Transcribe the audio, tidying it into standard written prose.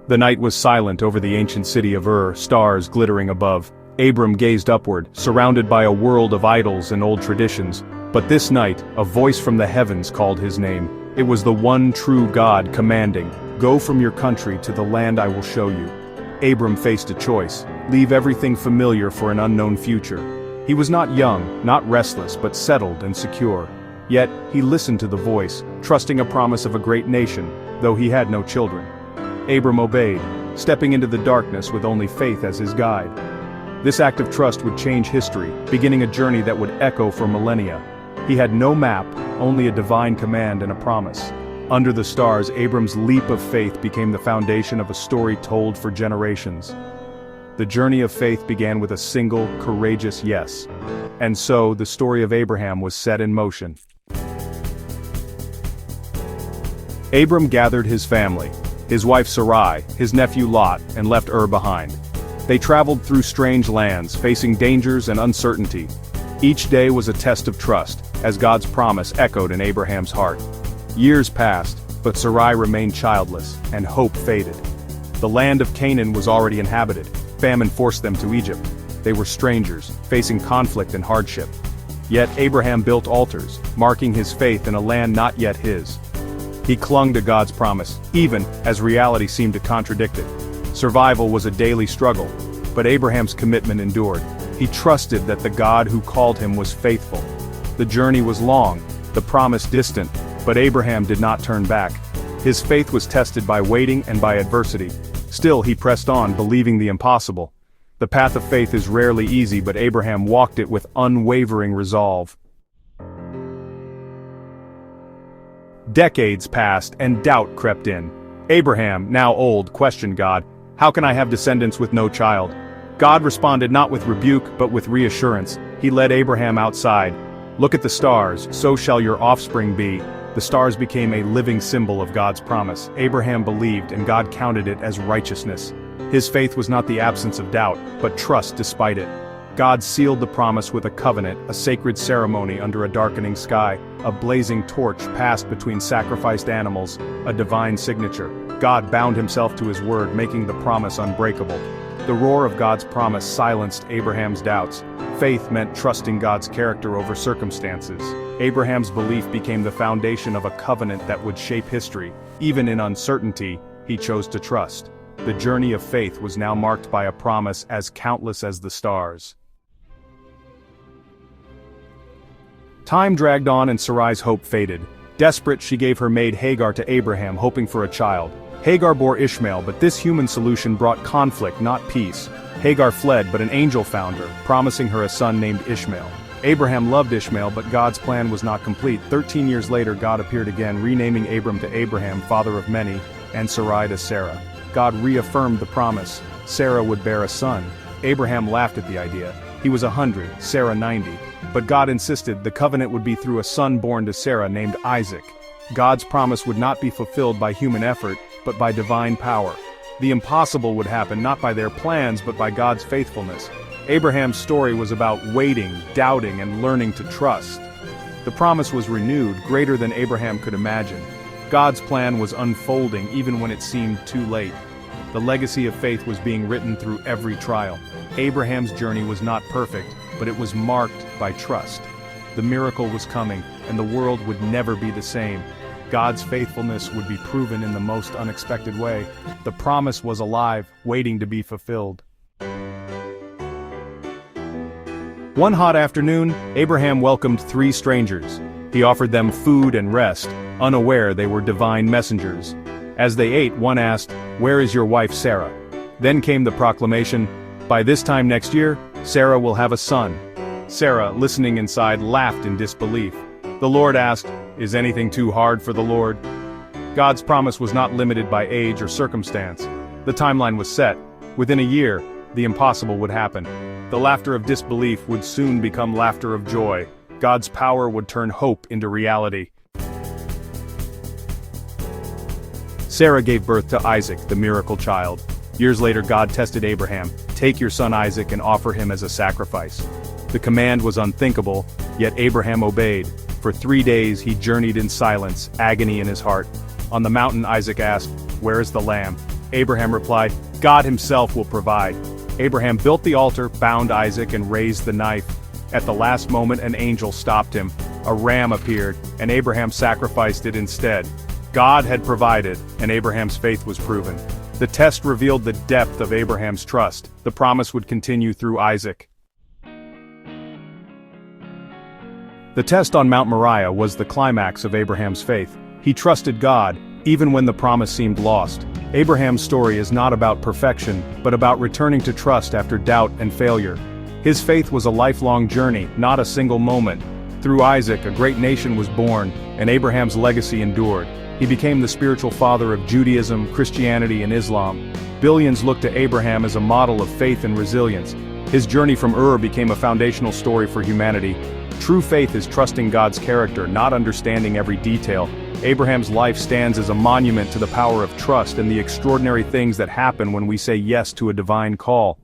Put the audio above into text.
The night was silent over the ancient city of Ur, stars glittering above. Abram gazed upward, surrounded by a world of idols and old traditions. But this night, a voice from the heavens called his name. It was the one true God commanding, "Go from your country to the land I will show you." Abram faced a choice: leave everything familiar for an unknown future. He was not young, not restless, but settled and secure. Yet, he listened to the voice, trusting a promise of a great nation, though he had no children. Abram obeyed, stepping into the darkness with only faith as his guide. This act of trust would change history, beginning a journey that would echo for millennia. He had no map, only a divine command and a promise. Under the stars, Abram's leap of faith became the foundation of a story told for generations. The journey of faith began with a single, courageous yes. And so, the story of Abraham was set in motion. Abram gathered his family, his wife Sarai, his nephew Lot, and left Ur behind. They traveled through strange lands, facing dangers and uncertainty. Each day was a test of trust, as God's promise echoed in Abraham's heart. Years passed, but Sarai remained childless, and hope faded. The land of Canaan was already inhabited. Famine forced them to Egypt. They were strangers, facing conflict and hardship. Yet Abraham built altars, marking his faith in a land not yet his. He clung to God's promise, even as reality seemed to contradict it. Survival was a daily struggle, but Abraham's commitment endured. He trusted that the God who called him was faithful. The journey was long, the promise distant, but Abraham did not turn back. His faith was tested by waiting and by adversity. Still he pressed on, believing the impossible. The path of faith is rarely easy, but Abraham walked it with unwavering resolve. Decades passed, and doubt crept in. Abraham, now old, questioned God, "How can I have descendants with no child?" God responded not with rebuke, but with reassurance. He led Abraham outside. "Look at the stars, so shall your offspring be." The stars became a living symbol of God's promise. Abraham believed, and God counted it as righteousness. His faith was not the absence of doubt, but trust despite it. God sealed the promise with a covenant, a sacred ceremony under a darkening sky. A blazing torch passed between sacrificed animals, a divine signature. God bound himself to his word, making the promise unbreakable. The roar of God's promise silenced Abraham's doubts. Faith meant trusting God's character over circumstances. Abraham's belief became the foundation of a covenant that would shape history. Even in uncertainty, he chose to trust. The journey of faith was now marked by a promise as countless as the stars. Time dragged on and Sarai's hope faded. Desperate, she gave her maid Hagar to Abraham, hoping for a child. Hagar bore Ishmael, but this human solution brought conflict, not peace. Hagar fled, but an angel found her, promising her a son named Ishmael. Abraham loved Ishmael, but God's plan was not complete. 13 years later, God appeared again, renaming Abram to Abraham, father of many, and Sarai to Sarah. God reaffirmed the promise. Sarah would bear a son. Abraham laughed at the idea. He was 100, Sarah 90. But God insisted the covenant would be through a son born to Sarah named Isaac. God's promise would not be fulfilled by human effort, but by divine power. The impossible would happen not by their plans, but by God's faithfulness. Abraham's story was about waiting, doubting, and learning to trust. The promise was renewed, greater than Abraham could imagine. God's plan was unfolding even when it seemed too late. The legacy of faith was being written through every trial. Abraham's journey was not perfect, but it was marked by trust. The miracle was coming, and the world would never be the same. God's faithfulness would be proven in the most unexpected way. The promise was alive, waiting to be fulfilled. One hot afternoon, Abraham welcomed 3 strangers. He offered them food and rest, unaware they were divine messengers. As they ate, one asked, "Where is your wife Sarah?" Then came the proclamation, "By this time next year, Sarah will have a son." Sarah, listening inside, laughed in disbelief. The Lord asked, "Is anything too hard for the Lord?" God's promise was not limited by age or circumstance. The timeline was set. Within a year, the impossible would happen. The laughter of disbelief would soon become laughter of joy. God's power would turn hope into reality. Sarah gave birth to Isaac, the miracle child. Years later, God tested Abraham, "Take your son Isaac and offer him as a sacrifice." The command was unthinkable, yet Abraham obeyed. For 3 days he journeyed in silence, agony in his heart. On the mountain, Isaac asked, "Where is the lamb?" Abraham replied, "God himself will provide." Abraham built the altar, bound Isaac, and raised the knife. At the last moment, an angel stopped him. A ram appeared, and Abraham sacrificed it instead. God had provided, and Abraham's faith was proven. The test revealed the depth of Abraham's trust. The promise would continue through Isaac. The test on Mount Moriah was the climax of Abraham's faith. He trusted God, even when the promise seemed lost. Abraham's story is not about perfection, but about returning to trust after doubt and failure. His faith was a lifelong journey, not a single moment. Through Isaac, a great nation was born, and Abraham's legacy endured. He became the spiritual father of Judaism, Christianity, and Islam. Billions look to Abraham as a model of faith and resilience. His journey from Ur became a foundational story for humanity. True faith is trusting God's character, not understanding every detail. Abraham's life stands as a monument to the power of trust and the extraordinary things that happen when we say yes to a divine call.